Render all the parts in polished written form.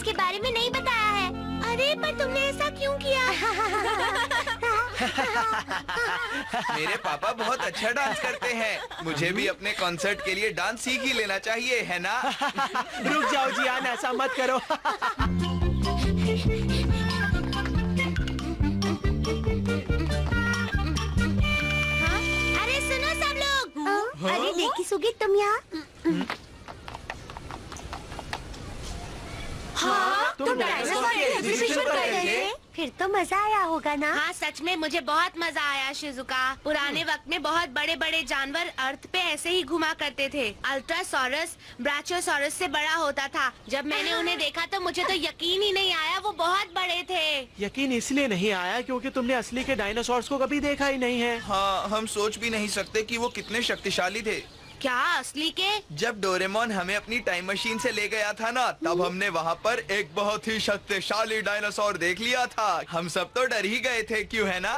इसके बारे में नहीं बताया है। अरे पर तुमने ऐसा क्यों किया? मेरे पापा बहुत अच्छा डांस करते हैं। मुझे भी अपने कॉन्सर्ट के लिए डांस सीख ही लेना चाहिए, है ना? रुक जाओ जियान, ऐसा मत करो। अरे सुनो सब लोग। अरे देखी सुगी, तुम यहाँ? हाँ, तुम डायनासोर की एग्जीबिशन कर रहे थे? फिर तो मजा आया होगा ना? हाँ सच में मुझे बहुत मजा आया शिजुका। पुराने वक्त में बहुत बड़े बड़े जानवर अर्थ पे ऐसे ही घुमा करते थे। अल्ट्रासोरस ब्राचियोसोरस से बड़ा होता था। जब मैंने उन्हें देखा तो मुझे तो यकीन ही नहीं आया, वो बहुत बड़े थे। यकीन इसलिए नहीं आया क्योंकि तुमने असली के डायनासोर्स को कभी देखा ही नहीं है। हाँ, हम सोच भी नहीं सकते कि वो कितने शक्तिशाली थे। क्या असली के? जब डोरेमोन हमें अपनी टाइम मशीन से ले गया था ना, तब हमने वहाँ पर एक बहुत ही शक्तिशाली डायनासोर देख लिया था। हम सब तो डर ही गए थे, क्यों है ना?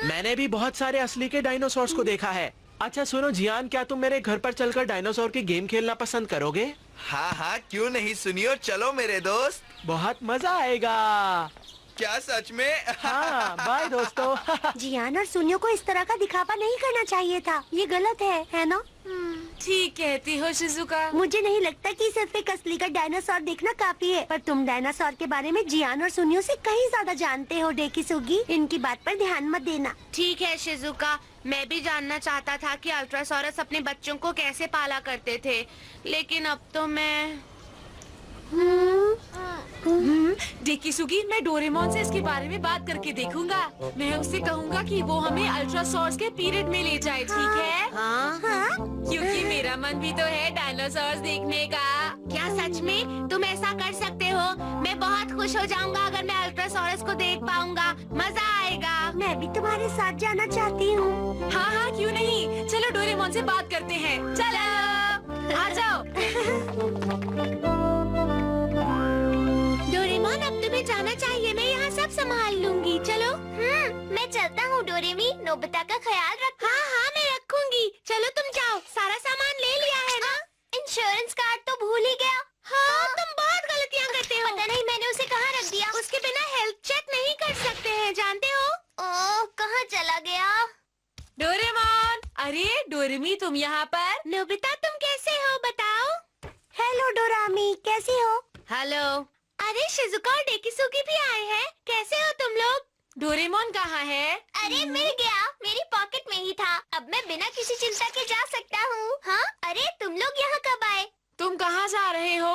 मैंने भी बहुत सारे असली के डायनासोर्स को देखा है। अच्छा सुनो जियान, क्या तुम मेरे घर पर चलकर डायनासोर की गेम खेलना पसंद करोगे? हाँ हाँ, क्यों नहीं, सुनियो, चलो मेरे दोस्त। बहुत मजा आएगा। क्या सच में? हाँ, बाय दोस्तों। जियान और सुनियो को इस तरह का दिखावा नहीं करना चाहिए था। ये गलत है ना? ठीक कहती हो शिजुका। मुझे नहीं लगता कि सिर्फ एक असली का डायनासोर देखना काफी है। पर तुम डायनासोर के बारे में जियान और सुनियो से कहीं ज्यादा जानते हो डेकिसुगी। इनकी बात पर ध्यान मत देना। ठीक है शिजुका, मैं भी जानना चाहता था कि अल्ट्रासोरस अपने बच्चों को कैसे पाला करते थे, लेकिन अब तो मैं डेकिसुगी, मैं डोरेमोन से इसके बारे में बात करके देखूंगा। मैं उससे कहूंगा कि वो हमें अल्ट्रासोर्स के पीरियड में ले जाए, ठीक है? हाँ? क्योंकि मेरा मन भी तो है डायनासोर्स देखने का। क्या सच में तुम ऐसा कर सकते हो? मैं बहुत खुश हो जाऊंगा अगर मैं अल्ट्रासोरस को देख पाऊंगा। मजा आएगा। मैं भी तुम्हारे साथ जाना चाहती हूँ। हाँ हाँ, क्यों नहीं। चलो डोरेमोन से बात करते हैं। चलो आ जाओ। डोरेमोन, अब तुम्हें जाना चाहिए, मैं यहाँ सब संभाल लूंगी। चलो। मैं चलता हूँ डोरेमी। नोबिता का ख्याल रखना। हाँ हाँ, मैं रखूंगी। चलो तुम जाओ, सारा सामान ले लिया है ना? इंश्योरेंस कार्ड तो भूल ही गया। हाँ, तुम बहुत गलतियाँ करते हो। पता नहीं मैंने उसे कहाँ रख दिया। उसके बिना हेल्थ चेक नहीं कर सकते हैं, जानते हो? ओह, कहाँ चला गया? डोरेमोन, अरे डोरेमी, तुम यहाँ पर? नोबिता, तुम कैसे हो बताओ? हेलो डोरामी, कैसी हो? हेलो। अरे शिजुका और डेकिसुगी भी आए हैं। कैसे हो तुम लोग? डोरेमोन कहाँ है? अरे मिल गया, मेरी पॉकेट में ही था। अब मैं बिना किसी चिंता के जा सकता हूँ। हाँ, अरे तुम लोग यहाँ कब आए? तुम कहाँ जा रहे हो?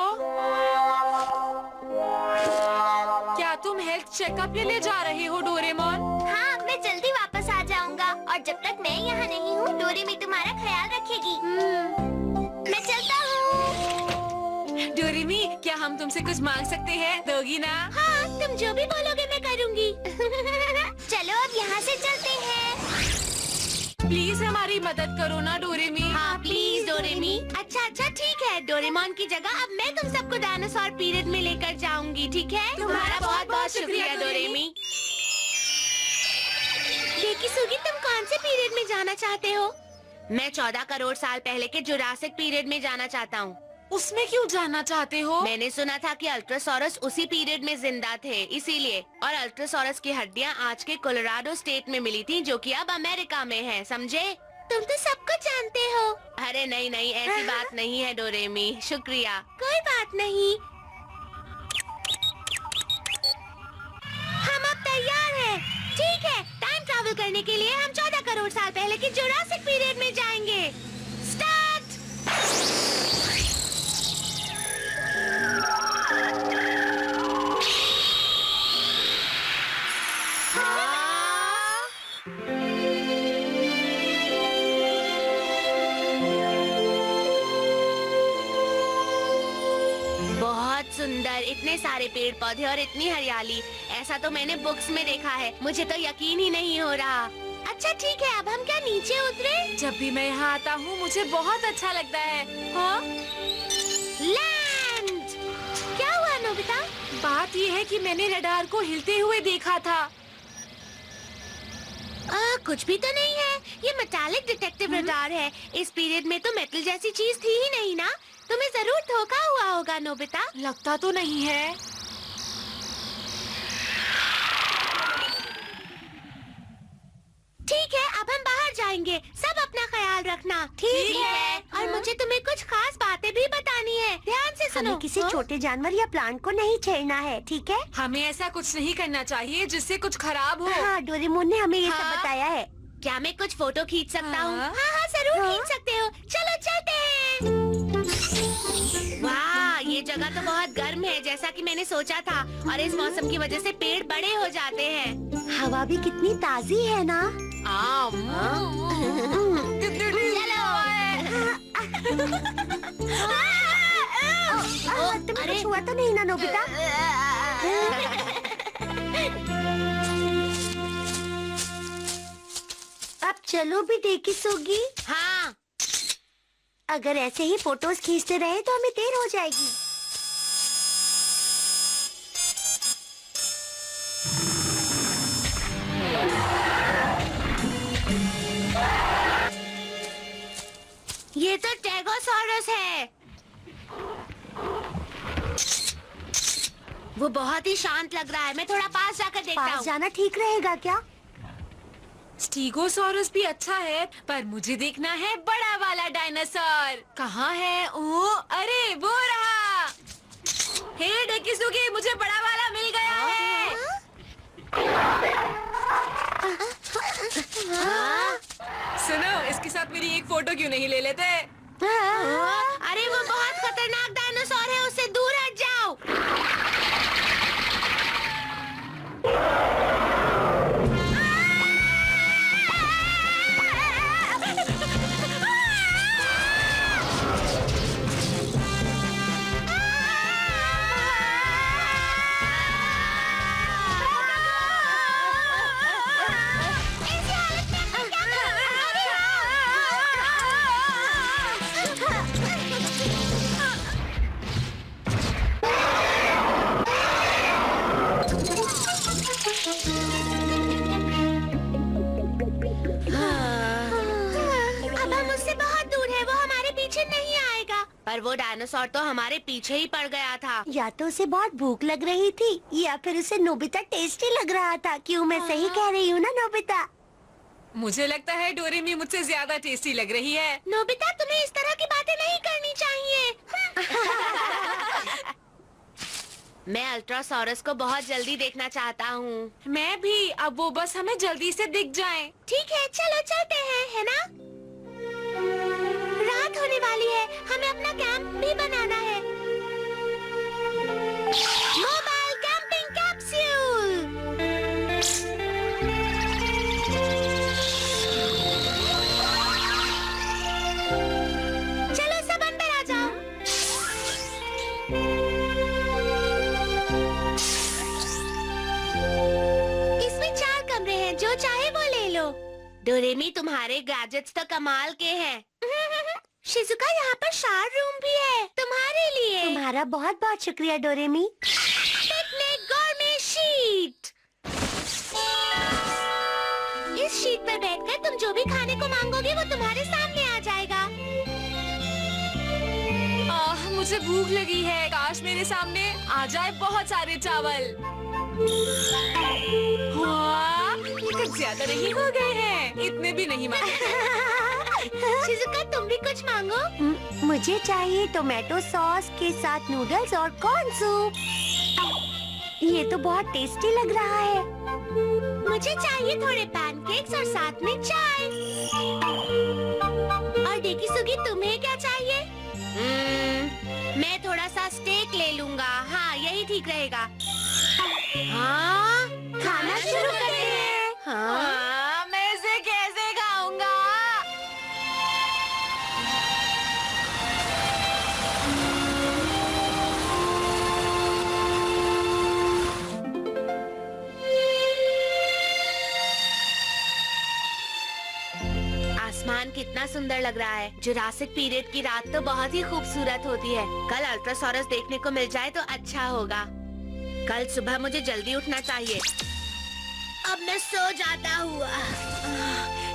क्या तुम हेल्थ चेकअप के लिए जा रहे हो डोरेमोन? हाँ, मैं जल्दी वापस आ जाऊंगा और जब तक मैं यहाँ नहीं हूँ, डोरेमी तुम्हारा ख्याल रखेगी। मैं चलता हूँ। डोरेमी, क्या हम तुमसे कुछ मांग सकते हैं? दोगी ना? हाँ, तुम जो भी बोलोगे मैं करूँगी। चलो अब यहाँ से चलते हैं। प्लीज हमारी मदद करो ना डोरेमी। हाँ प्लीज डोरेमी। अच्छा ठीक है, डोरेमोन की जगह अब मैं तुम सबको डायनासोर पीरियड में लेकर जाऊंगी, ठीक है? तुम्हारा बहुत बहुत शुक्रिया डोरेमी। डेकिसुगी, तुम कौन से पीरियड में जाना चाहते हो? मैं 14 करोड़ साल पहले के जुरासिक पीरियड में जाना चाहता हूँ। उसमें क्यों जाना चाहते हो? मैंने सुना था कि अल्ट्रासोरस उसी पीरियड में जिंदा थे, इसीलिए। और अल्ट्रासोरस की हड्डियाँ आज के कोलोराडो स्टेट में मिली थी, जो कि अब अमेरिका में है, समझे? तुम तो सब कुछ जानते हो। अरे नहीं नहीं, ऐसी बात नहीं है डोरेमी। शुक्रिया। कोई बात नहीं। हम अब तैयार हैं। ठीक है, टाइम ट्रैवल करने के लिए हम 14 करोड़ साल पहले के जुरासिक पीरियड में जाएंगे। स्टार्ट। बहुत सुंदर, इतने सारे पेड़ पौधे और इतनी हरियाली। ऐसा तो मैंने बुक्स में देखा है, मुझे तो यकीन ही नहीं हो रहा। अच्छा ठीक है, अब हम क्या नीचे उतरे? जब भी मैं यहाँ आता हूँ मुझे बहुत अच्छा लगता है। हाँ? लैंड! क्या हुआ नोबिता? बात ये है कि मैंने रडार को हिलते हुए देखा था। कुछ भी तो नहीं है। ये मेटालिक डिटेक्टिव रडार है। इस पीरियड में तो मेटल जैसी चीज थी ही नहीं ना। तुम्हें जरूर धोखा हुआ होगा नोबिता। लगता तो नहीं है। ठीक है, अब हम बाहर जाएंगे। सब अपना ख्याल रखना। ठीक है। और मुझे तुम्हें कुछ खास बातें भी बतानी है। ध्यान से सुनो। हमें किसी छोटे जानवर या प्लांट को नहीं छेड़ना है, ठीक है? हमें ऐसा कुछ नहीं करना चाहिए जिससे कुछ खराब हो। हाँ, डोरेमोन ने हमें ये सब हाँ। बताया है। क्या मैं कुछ फोटो खींच सकता हूँ? हाँ। हाँ, जरूर खींच सकते हो। चलो चलते हैं। वाह, ये जगह तो बहुत गर्म है, जैसा कि मैंने सोचा था। और इस मौसम की वजह से पेड़ बड़े हो जाते हैं। हवा भी कितनी ताजी है ना? तुम्हें कुछ हुआ तो नहीं ना नोबिता? अब चलो भी देखी सोगी। हाँ, अगर ऐसे ही फोटोज खींचते रहे तो हमें देर हो जाएगी। ये तो टेगोसॉरस है। वो बहुत ही शांत लग रहा है। मैं थोड़ा पास जाकर देखता पास हूँ। जाना ठीक रहेगा क्या? स्टीगोसॉरस भी अच्छा है, पर मुझे देखना है बड़ा वाला डायनासोर। कहाँ है? ओ, अरे वो रहा। हे डेकिसुगी, मुझे बड़ा वाला मिल गया है। सुनो, इसके साथ मेरी एक फोटो क्यों नहीं ले लेते? अरे वो बहुत खतरनाक डायनासोर है, उससे दूर हट जाओ। पर वो डायनासोर तो हमारे पीछे ही पड़ गया था। या तो उसे बहुत भूख लग रही थी या फिर उसे नोबिता टेस्टी लग रहा था। क्यों, मैं सही कह रही हूँ ना नोबिता? मुझे लगता है डोरेमी मुझसे ज्यादा टेस्टी लग रही है। नोबिता, तुम्हें इस तरह की बातें नहीं करनी चाहिए। मैं अल्ट्रासोरस को बहुत जल्दी देखना चाहता हूँ। मैं भी। अब वो बस हमें जल्दी से दिख जाए। ठीक है, चलो चलते हैं, है ना? रात होने वाली है, हमें अपना कैंप भी बनाना है। Mobile camping capsule. चलो सब अंदर आ जाओ। इसमें 4 कमरे हैं, जो चाहे वो ले लो। डोरेमी, तुम्हारे गैजेट्स तो कमाल के हैं। शिजुका, यहाँ पर शार रूम भी है तुम्हारे लिए। तुम्हारा बहुत बहुत शुक्रिया डोरेमी। Picnic gourmet sheet. इस शीट पर बैठकर तुम जो भी खाने को मांगोगे वो तुम्हारे सामने आ जाएगा। मुझे भूख लगी है। काश मेरे सामने आ जाए बहुत सारे चावल। वाह, ये कुछ ज्यादा नहीं हो गए हैं? इतने भी नहीं मांगे। शिजुका, तुम भी कुछ मांगो। मुझे चाहिए टोमेटो सॉस के साथ नूडल्स और कॉर्न सूप। ये तो बहुत टेस्टी लग रहा है। मुझे चाहिए थोड़े पैनकेक्स और साथ में चाय। और डेकिसुगी, तुम्हें क्या चाहिए? मैं थोड़ा सा स्टेक ले लूंगा। हाँ, यही ठीक रहेगा। हाँ, खाना शुरू करते हैं। हाँ, मैं इसे कैसे खाऊंगा? आसमान कितना सुंदर लग रहा है। जुरासिक पीरियड की रात तो बहुत ही खूबसूरत होती है। कल अल्ट्रासोरस देखने को मिल जाए तो अच्छा होगा। कल सुबह मुझे जल्दी उठना चाहिए। अब मैं सो जाता हूँ।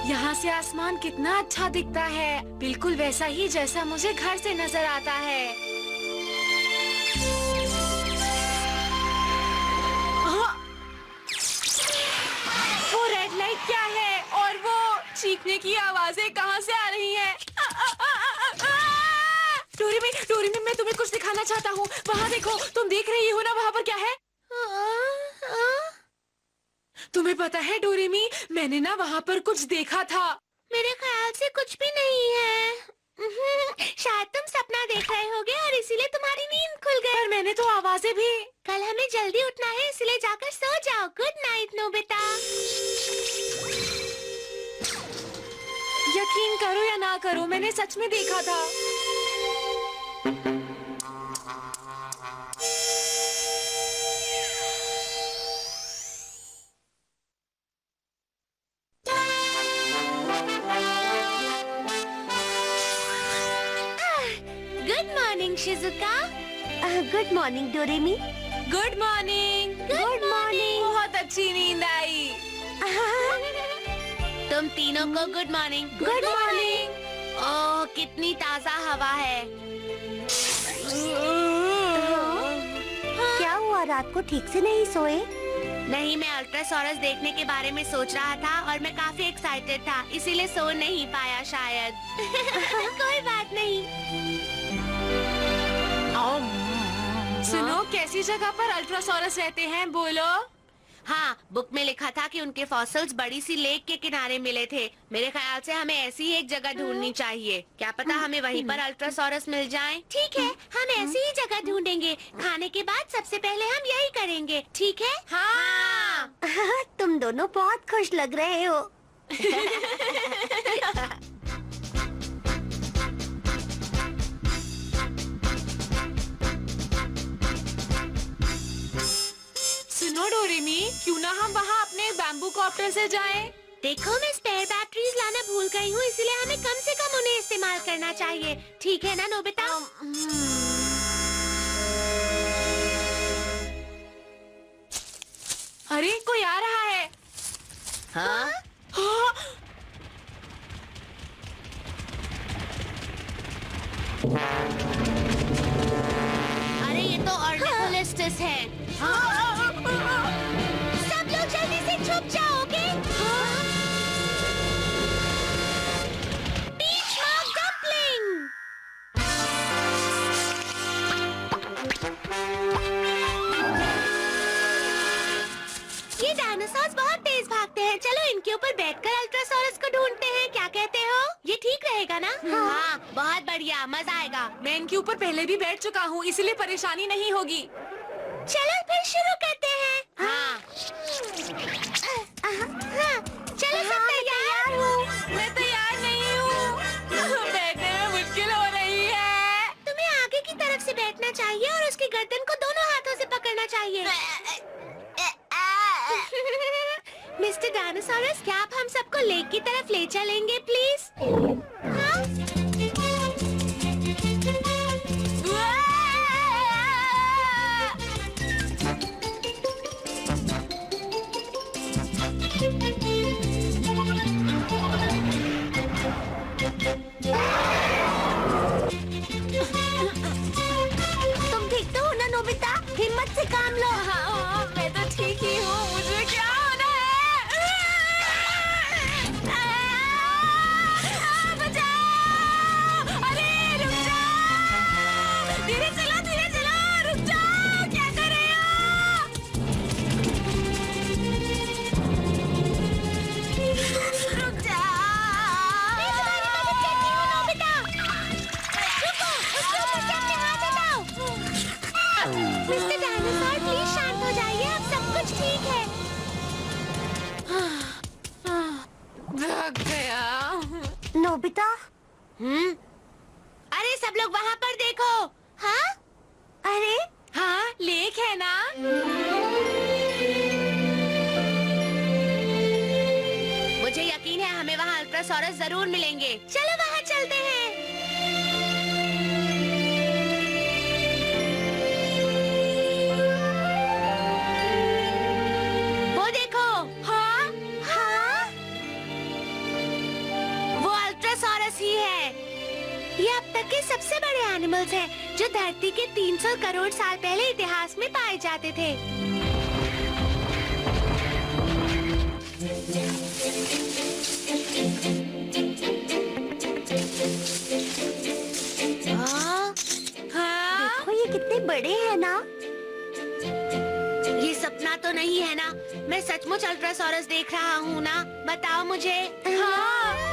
यहाँ से आसमान कितना अच्छा दिखता है, बिल्कुल वैसा ही जैसा मुझे घर से नजर आता है। वो रेड लाइट क्या है और वो चीखने की आवाजें कहाँ से आ रही हैं? डोरेमी, मैं तुम्हें कुछ दिखाना चाहता हूँ। वहाँ देखो, तुम देख रही हो ना वहाँ पर क्या है? तुम्हें पता है डोरेमी, मैंने ना वहाँ पर कुछ देखा था। मेरे ख्याल से कुछ भी नहीं है। शायद तुम सपना देख रहे होगे और इसीलिए तुम्हारी नींद खुल गई। पर मैंने तो आवाजें भी। कल हमें जल्दी उठना है, इसलिए जाकर सो जाओ। Good night Nobita. यकीन करो या ना करो, मैंने सच में देखा था। Good morning Shizuka. Good morning Doraemon. Good morning. Good morning. बहुत अच्छी नींद आई। तुम तीनों को गुड मॉर्निंग। Good morning. ओह, कितनी ताजा हवा है। क्या हुआ, रात को ठीक से नहीं सोए? नहीं, मैं अल्ट्रासोरस देखने के बारे में सोच रहा था और मैं काफी एक्साइटेड था, इसीलिए सो नहीं पाया शायद। कोई बात नहीं। सुनो, कैसी जगह पर अल्ट्रासोरस रहते हैं, बोलो। हाँ, बुक में लिखा था कि उनके फॉसिल्स बड़ी सी लेक के किनारे मिले थे। मेरे ख्याल से हमें ऐसी ही एक जगह ढूंढनी चाहिए। क्या पता हमें वहीं पर अल्ट्रासोरस मिल जाए। ठीक है, हम ऐसी ही जगह ढूंढेंगे। खाने के बाद सबसे पहले हम यही करेंगे, ठीक है? हाँ। तुम दोनों बहुत खुश लग रहे हो। सुनो डोरेमी, क्यों ना हम वहाँ अपने बैम्बू कॉप्टर से जाएं? देखो, मैं स्पेयर बैटरीज लाना भूल गई हूँ, इसलिए हमें कम से कम उन्हें इस्तेमाल करना चाहिए। ठीक है ना नोबिता? अरे, कोई आ रहा है। हाँ? हाँ? अरे, ये तो ऑर्निथोलिस्टस है। सब लोग जल्दी से छुप जाओ, ओके? बीच मार्क डम्पलिंग। ये डायनासोर्स बहुत तेज भागते हैं। चलो इनके ऊपर बैठकर अल्ट्रासोरस को ढूंढते हैं। क्या कहते हो? ये ठीक रहेगा ना? हाँ, बहुत बढ़िया, मजा आएगा। मैं इनके ऊपर पहले भी बैठ चुका हूँ, इसलिए परेशानी नहीं होगी। चलो फिर शुरू करते हैं। हाँ। चलो सब तैयार हो। मैं तैयार नहीं हूँ। बैठने में मुश्किल हो रही है। तुम्हें आगे की तरफ से बैठना चाहिए और उसकी गर्दन को दोनों हाथों से पकड़ना चाहिए। मिस्टर डायनासोरस, क्या आप हम सबको लेक की तरफ ले चलेंगे प्लीज? हाँ? तुम ठीक तो हो ना नोबिता? हिम्मत से काम लो। हाँ, मैं तो ठीक ही हूँ। मुझे क्या होना है? बचाओ! अरे रुक जाओ! धीरे चलो, रुक जाओ! क्या कर रहे हो? रुक जाओ! मैं तुम्हारी मदद करती हूँ नोबिता। रुको, उसके ऊपर से अपने हाथ हटाओ। मिस्टर डायनासोर, प्लीज शांत हो जाइए, अब सब कुछ ठीक है। भाग गया। नोबिता, अरे सब लोग वहाँ पर देखो। हाँ? अरे हाँ, लेक है ना? मुझे यकीन है हमें वहाँ अल्ट्रासोरस जरूर मिलेंगे। चलो वहाँ चलते हैं। वो देखो। हाँ, ये अब तक के सबसे बड़े एनिमल्स हैं, जो धरती के 300 करोड़ साल पहले इतिहास में पाए जाते थे। हाँ, हाँ? देखो ये कितने बड़े हैं ना। ये सपना तो नहीं है ना? मैं सचमुच अल्ट्रासोरस देख रहा हूँ ना? बताओ मुझे। हाँ।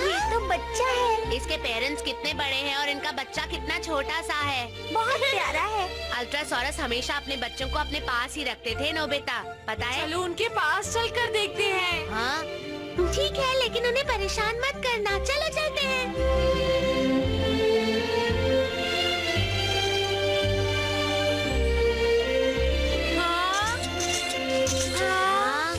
ये तो बच्चा है, इसके पेरेंट्स कितने बड़े हैं और इनका बच्चा कितना छोटा सा है। बहुत प्यारा है। अल्ट्रासोरस हमेशा अपने बच्चों को अपने पास ही रखते थे नोबिता, पता है? चलो उनके पास चलकर देखते हैं। हाँ ठीक है, लेकिन उन्हें परेशान मत करना। चलो चलते हैं। हाँ? हाँ।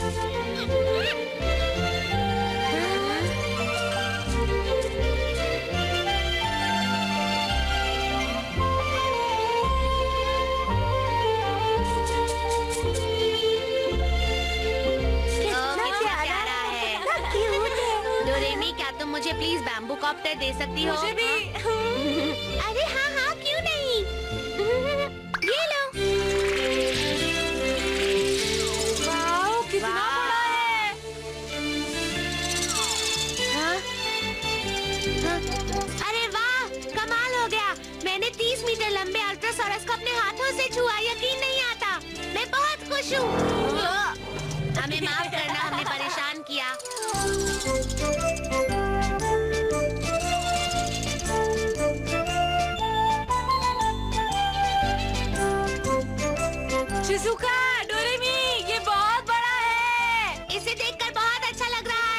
कितना प्यारा है, कितना क्यूट है। डोरेमी, क्या तुम मुझे प्लीज बैम्बू कॉप्टर दे सकती हो? मुझे भी। अरे हाँ हाँ, क्यों नहीं। ये लो। वाओ, कितना वाह। बड़ा है। हाँ? हाँ? अरे वाह, कमाल हो गया। मैंने 30 मीटर लंबे अल्ट्रासोरस को अपने हाथों से छुआ, यकीन नहीं आता। मैं बहुत खुश हूँ। हमें माफ करना, हमने परेशान किया। शिजुका, डोरेमी, ये बहुत बड़ा है। इसे देखकर बहुत अच्छा लग रहा है।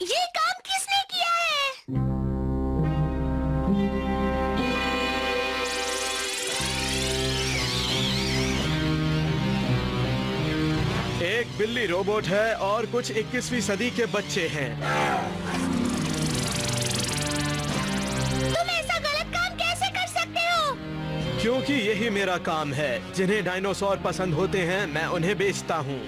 ये काम किसने किया है? एक बिल्ली रोबोट है और कुछ 21वीं सदी के बच्चे हैं। तुम ऐसा गलत काम कैसे कर सकते हो? क्योंकि यही मेरा काम है। जिन्हें डायनासोर पसंद होते हैं, मैं उन्हें बेचता हूँ।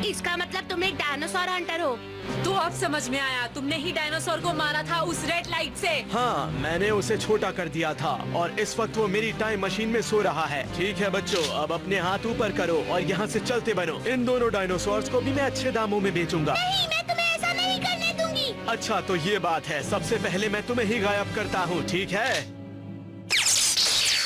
इसका मतलब तुम एक डायनासोर हंटर हो। तो अब समझ में आया, तुमने ही डायनासोर को मारा था उस रेड लाइट से। हाँ, मैंने उसे छोटा कर दिया था और इस वक्त वो मेरी टाइम मशीन में सो रहा है। ठीक है बच्चों, अब अपने हाथ ऊपर करो और यहाँ से चलते बनो। इन दोनों डायनासोर्स को भी मैं अच्छे दामों में बेचूंगा। नहीं, मैं तुम्हें ऐसा नहीं करने दूंगी। अच्छा तो ये बात है, सबसे पहले मैं तुम्हें ही गायब करता हूँ, ठीक है?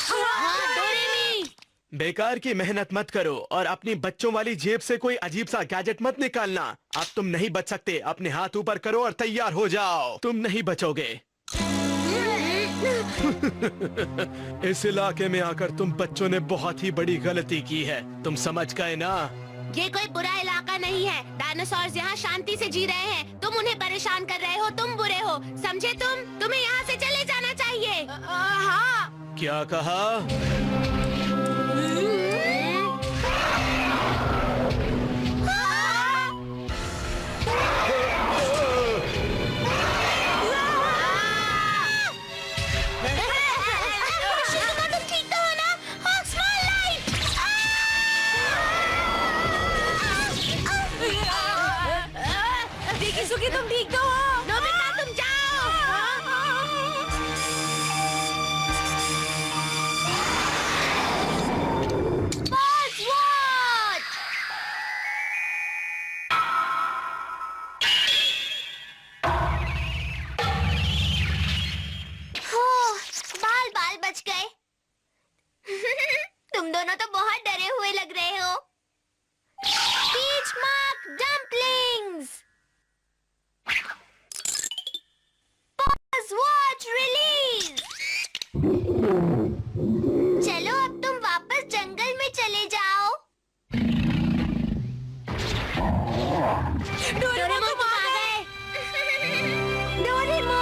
हाँ, डोरेमी। बेकार की मेहनत मत करो और अपनी बच्चों वाली जेब से कोई अजीब सा गैजेट मत निकालना। अब तुम नहीं बच सकते। अपने हाथ ऊपर करो और तैयार हो जाओ। तुम नहीं बचोगे। इस इलाके में आकर तुम बच्चों ने बहुत ही बड़ी गलती की है। तुम समझ गए ना? ये कोई बुरा इलाका नहीं है। डायनासोर्स यहाँ शांति से जी रहे हैं। तुम उन्हें परेशान कर रहे हो, तुम बुरे हो, समझे? तुम्हें यहाँ से चले जाना चाहिए। हाँ। क्या कहा? शिजुका, तुम ठीक तो हो ना? Oxford light! देखी सुकी, तुम ठीक तो हो? नोबिता, तुम जाओ। Buzzword! बाल बाल बच गए। तुम दोनों तो बहुत डरे हुए लग रहे हो। Peach Mark dumplings! Buzzword release! चलो अब तुम वापस जंगल में चले जाओ। डोरेमोन, तुम आ गए। डोरेमोन!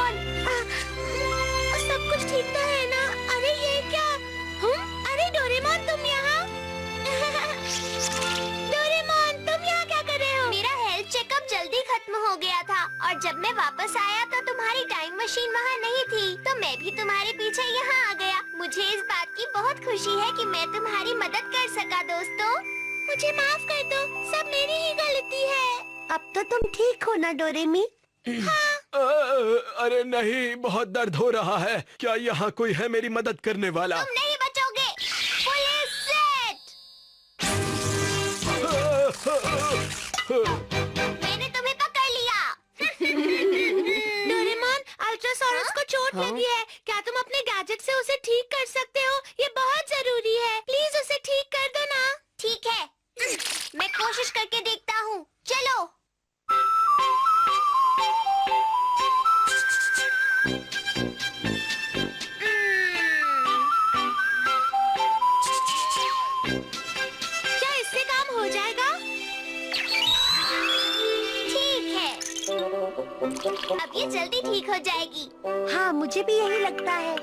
जब मैं वापस आया तो तुम्हारी टाइम मशीन वहाँ नहीं थी, तो मैं भी तुम्हारे पीछे यहाँ आ गया। मुझे इस बात की बहुत खुशी है कि मैं तुम्हारी मदद कर सका दोस्तों। मुझे माफ कर दो, सब मेरी ही गलती है। अब तो तुम ठीक हो ना डोरेमी? अरे नहीं, बहुत दर्द हो रहा है। क्या यहाँ कोई है मेरी मदद करने वाला? तुम नहीं बचोगे। Police set. मैंने तुम्हें पकड़ लिया। डोरेमोन, अल्ट्रासोरस को चोट लगी है। क्या तुम अपने गैजेट से उसे ठीक कर सकते हो? ये बहुत जरूरी है। प्लीज उसे ठीक कर दो ना। ठीक है, मैं कोशिश करके देखता हूँ। चलो। क्या इससे काम हो जाएगा? ठीक है, अब ये जल्दी ठीक हो जाएगी। हाँ, मुझे भी यही लगता है।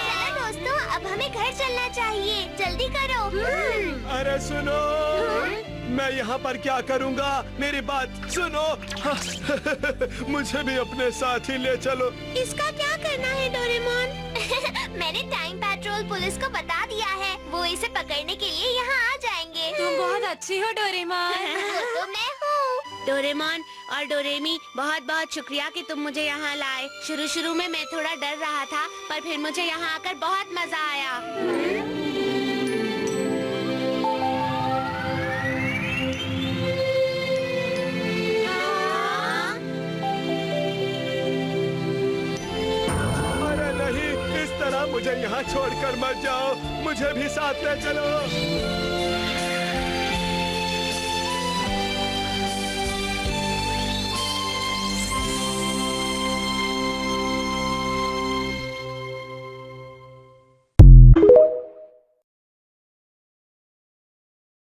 चलो दोस्तों, अब हमें घर चलना चाहिए। जल्दी करो। अरे सुनो, मैं यहाँ पर क्या करूँगा? मेरी बात सुनो। मुझे भी अपने साथ ही ले चलो। इसका क्या करना है डोरेमोन? मैंने टाइम पेट्रोल पुलिस को बता दिया है, वो इसे पकड़ने के लिए यहाँ आ जाएंगे। तुम बहुत अच्छी हो डोरेमोन। वो तो मैं हूँ। डोरेमोन और डोरेमी, बहुत बहुत शुक्रिया कि तुम मुझे यहाँ लाए। शुरू में मैं थोड़ा डर रहा था, पर फिर मुझे यहाँ आकर बहुत मजा आया। अरे नहीं, इस तरह मुझे यहाँ छोड़कर मत जाओ। मुझे भी साथ ले चलो।